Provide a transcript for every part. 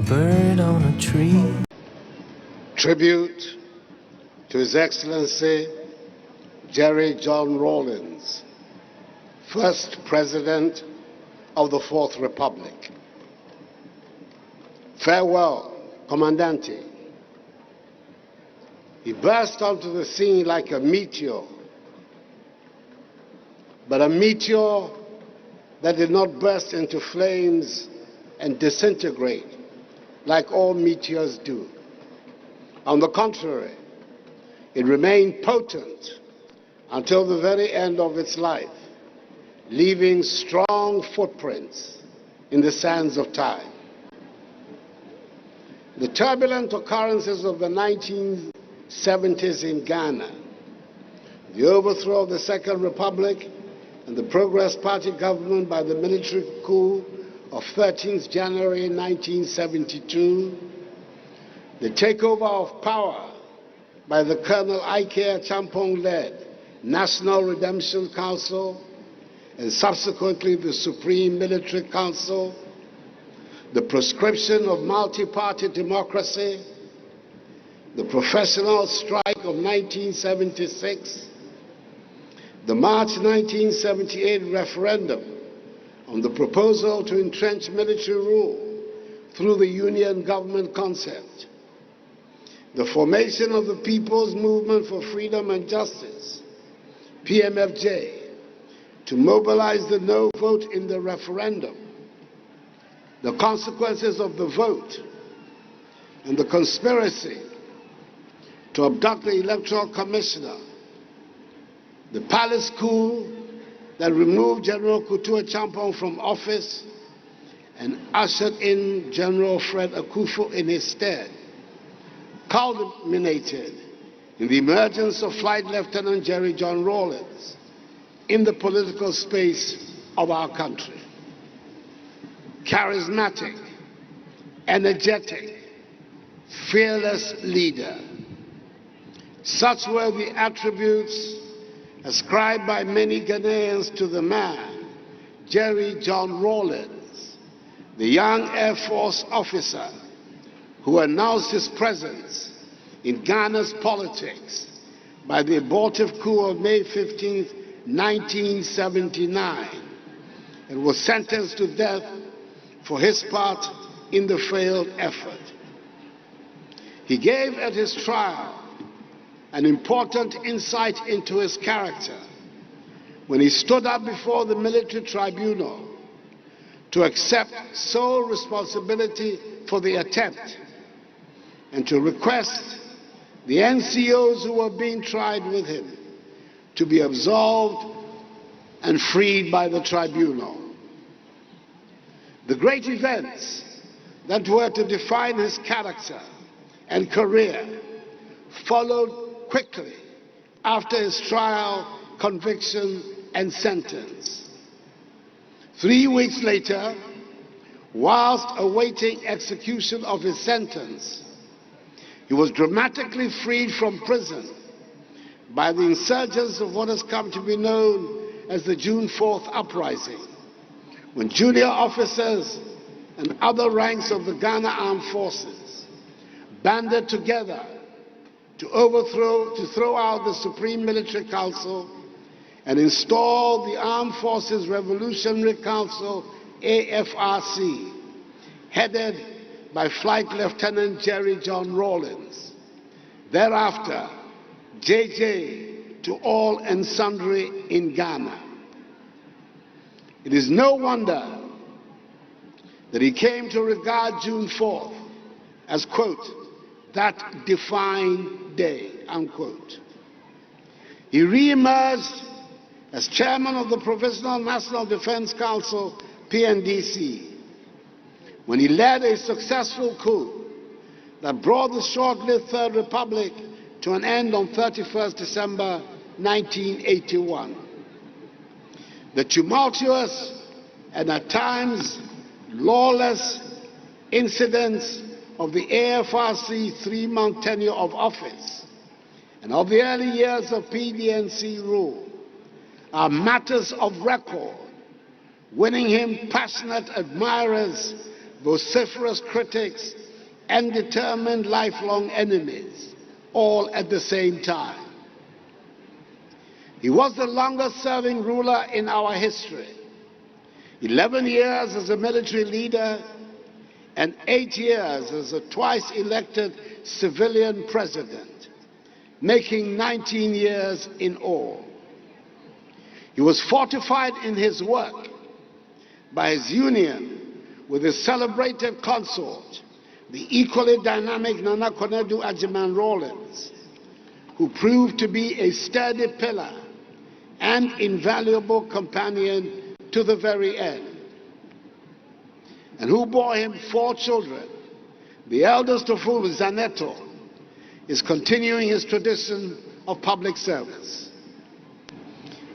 bird on a tree. Tribute to His Excellency Jerry John Rawlings, first President of the Fourth Republic. Farewell, Commandante. He burst onto the scene like a meteor, but a meteor that did not burst into flames and disintegrate like all meteors do. On the contrary, it remained potent until the very end of its life, leaving strong footprints in the sands of time. The turbulent occurrences of the 1970s in Ghana, the overthrow of the Second Republic and the Progress Party government by the military coup of 13th January 1972, the takeover of power by the Colonel Ike Champong-led National Redemption Council and subsequently the Supreme Military Council, the proscription of multi-party democracy, the professional strike of 1976, the March 1978 referendum on the proposal to entrench military rule through the union government concept, the formation of the People's Movement for Freedom and Justice, PMFJ, to mobilize the no vote in the referendum, the consequences of the vote, and the conspiracy to abduct the Electoral Commissioner, the palace coup that removed General Kutua Champong from office and ushered in General Fred Akufo in his stead, culminated in the emergence of Flight Lieutenant Jerry John Rawlings in the political space of our country. Charismatic, energetic, fearless leader. Such were the attributes ascribed by many Ghanaians to the man, Jerry John Rawlings, the young Air Force officer who announced his presence in Ghana's politics by the abortive coup of May 15, 1979, and was sentenced to death for his part in the failed effort. He gave at his trial an important insight into his character when he stood up before the military tribunal to accept sole responsibility for the attempt and to request the NCOs who were being tried with him to be absolved and freed by the tribunal. The great events that were to define his character and career followed quickly after his trial, conviction, and sentence. 3 weeks later, whilst awaiting execution of his sentence, he was dramatically freed from prison by the insurgents of what has come to be known as the June 4th uprising, when junior officers and other ranks of the Ghana Armed Forces banded together to throw out the Supreme Military Council and install the Armed Forces Revolutionary Council, AFRC, headed by Flight Lieutenant Jerry John Rawlings. Thereafter, JJ to all and sundry in Ghana. It is no wonder that he came to regard June 4th as, quote, that defined day, unquote. He re-emerged as chairman of the Provisional National Defense Council, PNDC, when he led a successful coup that brought the short-lived Third Republic to an end on 31st December 1981. The tumultuous and at times lawless incidents of the AFRC 3-month tenure of office and of the early years of PDNC rule are matters of record, winning him passionate admirers vociferous critics, and determined lifelong enemies, all at the same time. He was the longest-serving ruler in our history, 11 years as a military leader and 8 years as a twice-elected civilian president, making 19 years in all. He was fortified in his work by his union with his celebrated consort, the equally dynamic Nana Konadu Agyeman Rawlings, who proved to be a sturdy pillar and invaluable companion to the very end, and who bore him 4 children, the eldest of whom, Zaneto, is continuing his tradition of public service.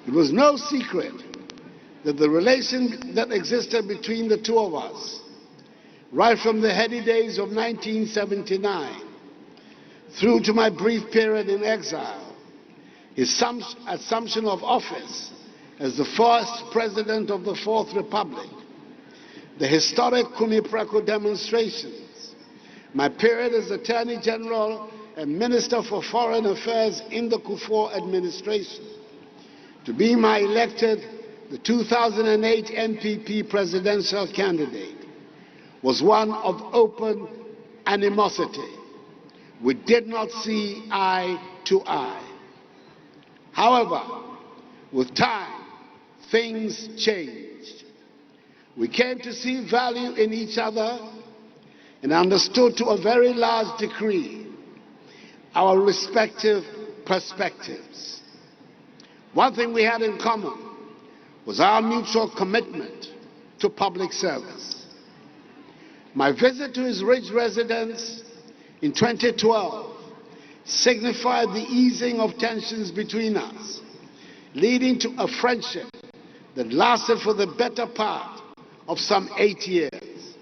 It was no secret that the relation that existed between the two of us, right from the heady days of 1979 through to my brief period in exile, his assumption of office as the first president of the Fourth Republic, the historic Kuniprako demonstrations, my period as Attorney General and Minister for Foreign Affairs in the Kufuor administration, to be my elected the 2008 NPP presidential candidate, was one of open animosity. We did not see eye to eye. However, with time, things changed. We came to see value in each other and understood to a very large degree our respective perspectives. One thing we had in common was our mutual commitment to public service. My visit to his Ridge residence in 2012 signified the easing of tensions between us, leading to a friendship that lasted for the better part of some 8 years.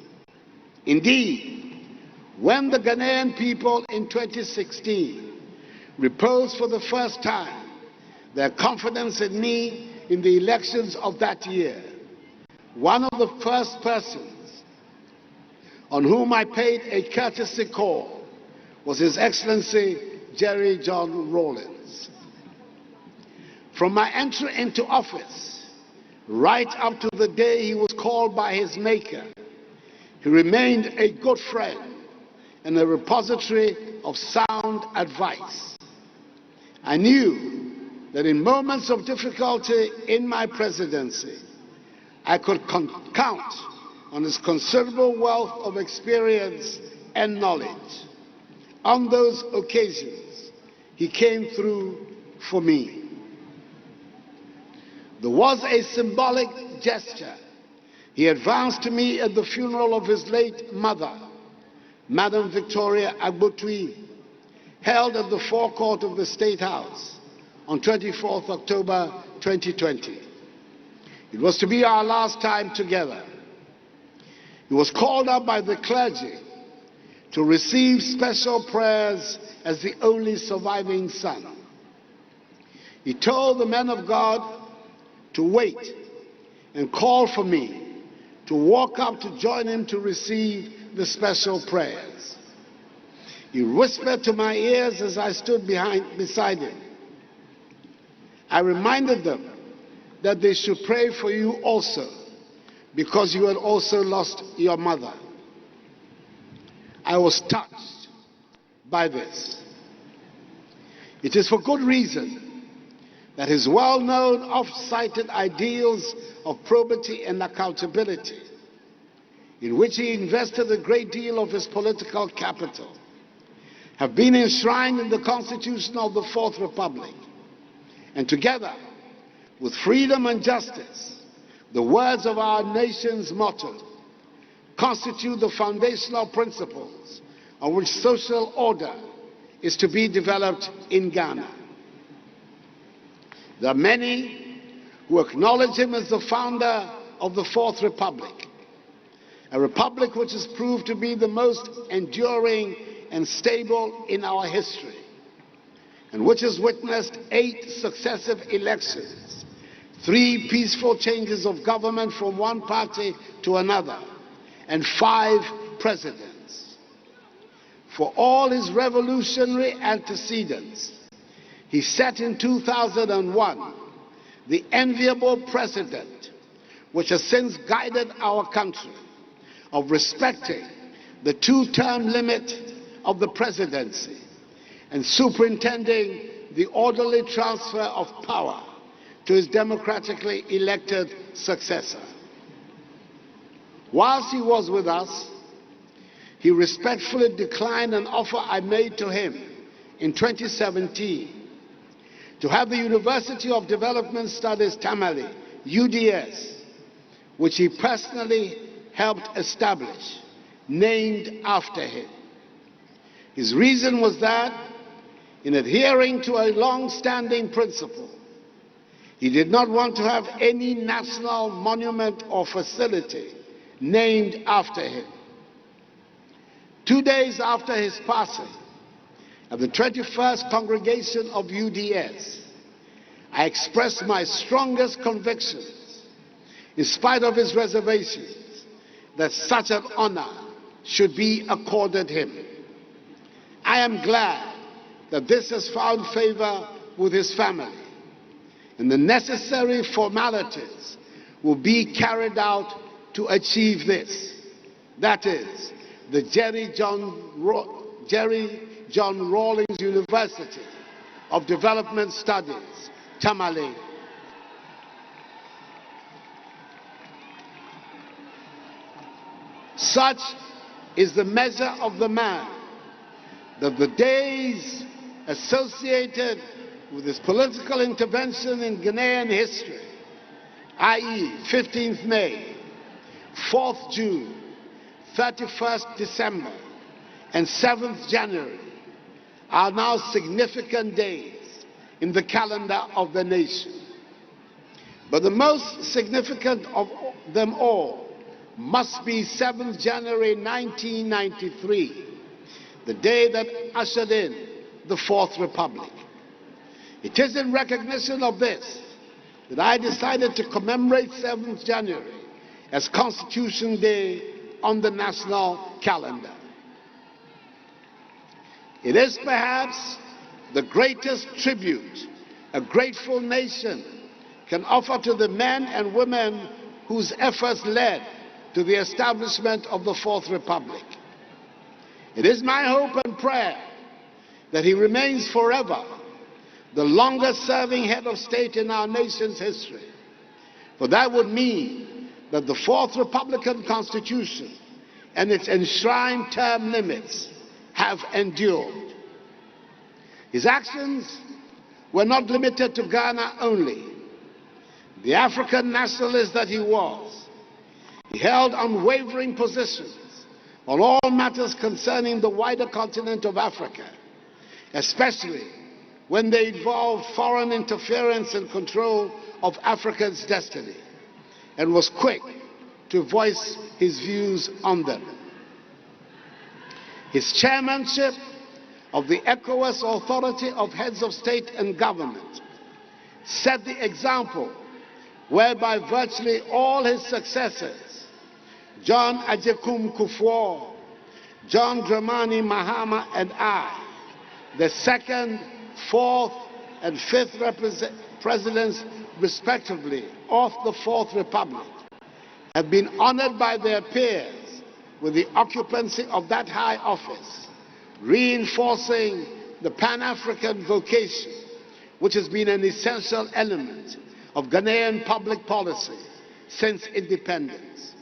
Indeed, when the Ghanaian people in 2016 reposed for the first time their confidence in me in the elections of that year, one of the first persons on whom I paid a courtesy call was His Excellency Jerry John Rawlings. From my entry into office, right up to the day he was called by his maker, he remained a good friend and a repository of sound advice. I knew that in moments of difficulty in my presidency, I could count on his considerable wealth of experience and knowledge. On those occasions, he came through for me. There was a symbolic gesture. He advanced to me at the funeral of his late mother, Madam Victoria Agbotui, held at the forecourt of the State House on 24th October 2020. It was to be our last time together. He was called up by the clergy to receive special prayers as the only surviving son. He told the men of God to wait and call for me to walk up to join him to receive the special prayers. He whispered to my ears as I stood beside him. I reminded them that they should pray for you also, because you had also lost your mother. I was touched by this. It is for good reason that his well-known, oft-cited ideals of probity and accountability, in which he invested a great deal of his political capital, have been enshrined in the Constitution of the Fourth Republic, and together with freedom and justice, the words of our nation's motto, constitute the foundational principles on which social order is to be developed in Ghana. There are many who acknowledge him as the founder of the Fourth Republic, a republic which has proved to be the most enduring and stable in our history, and which has witnessed 8 successive elections, 3 peaceful changes of government from one party to another, and 5 presidents. For all his revolutionary antecedents, he set in 2001 the enviable precedent which has since guided our country of respecting the 2-term limit of the presidency and superintending the orderly transfer of power to his democratically elected successor. Whilst he was with us, he respectfully declined an offer I made to him in 2017 to have the University of Development Studies Tamale, UDS, which he personally helped establish, named after him. His reason was that, in adhering to a long-standing principle, he did not want to have any national monument or facility named after him. 2 days after his passing, at the 21st congregation of UDS, I expressed my strongest convictions, in spite of his reservations, that such an honor should be accorded him. I am glad that this has found favor with his family, and the necessary formalities will be carried out to achieve this. That is, the Jerry John Rawlings University of Development Studies, Tamale. Such is the measure of the man that the days associated with his political intervention in Ghanaian history, i.e. 15th May, 4th June, 31st December, and 7th January, are now significant days in the calendar of the nation. But the most significant of them all must be 7th January 1993, the day that ushered in the Fourth Republic. It is in recognition of this that I decided to commemorate 7th January as Constitution Day on the national calendar. It is perhaps the greatest tribute a grateful nation can offer to the men and women whose efforts led to the establishment of the Fourth Republic. It is my hope and prayer that he remains forever the longest-serving head of state in our nation's history, for that would mean that the Fourth Republican Constitution and its enshrined term limits have endured. His actions were not limited to Ghana only. The African nationalist that he was, he held unwavering positions on all matters concerning the wider continent of Africa, especially when they involved foreign interference and control of Africa's destiny, and was quick to voice his views on them. His chairmanship of the ECOWAS Authority of Heads of State and Government set the example whereby virtually all his successors, John Agyekum Kufuor, John Dramani Mahama and I, the second, fourth and fifth presidents respectively of the Fourth Republic, have been honored by their peers with the occupancy of that high office, reinforcing the Pan-African vocation which has been an essential element of Ghanaian public policy since independence.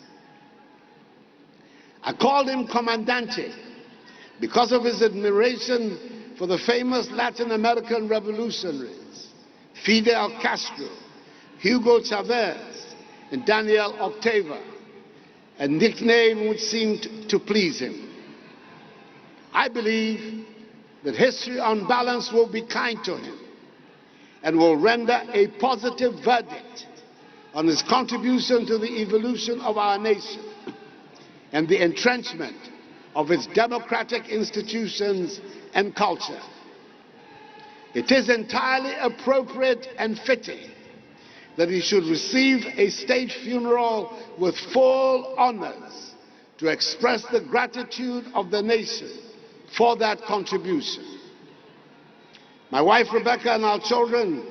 I called him Comandante because of his admiration for the famous Latin American revolutionaries, Fidel Castro, Hugo Chavez, and Daniel Ortega, a nickname which seemed to please him. I believe that history on balance will be kind to him and will render a positive verdict on his contribution to the evolution of our nation and the entrenchment of its democratic institutions and culture. It is entirely appropriate and fitting that he should receive a state funeral with full honors to express the gratitude of the nation for that contribution. My wife Rebecca and our children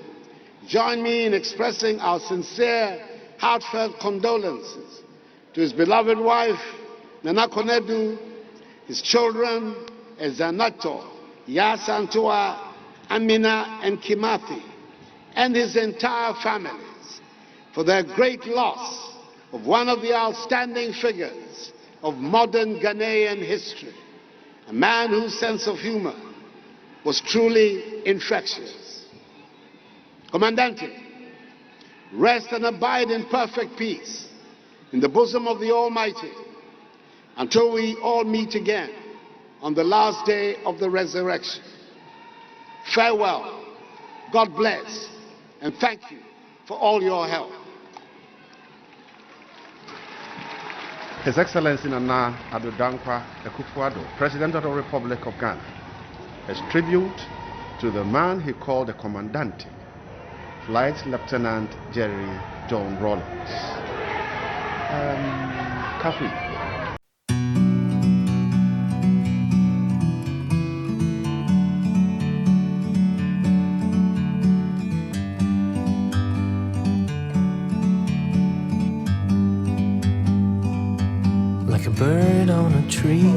join me in expressing our sincere, heartfelt condolences to his beloved wife, Nana Konedu, his children, Ezanato, Yasantua, Amina, and Kimathi, and his entire families for their great loss of one of the outstanding figures of modern Ghanaian history, a man whose sense of humor was truly infectious. Comandante, rest and abide in perfect peace in the bosom of the Almighty until we all meet again on the last day of the resurrection. Farewell, God bless, and thank you for all your help. His Excellency Nana Addo Dankwa Akufo-Addo, President of the Republic of Ghana, as tribute to the man he called the Commandant, Flight Lieutenant Jerry John Rawlings. Kafi. Like a bird on a tree.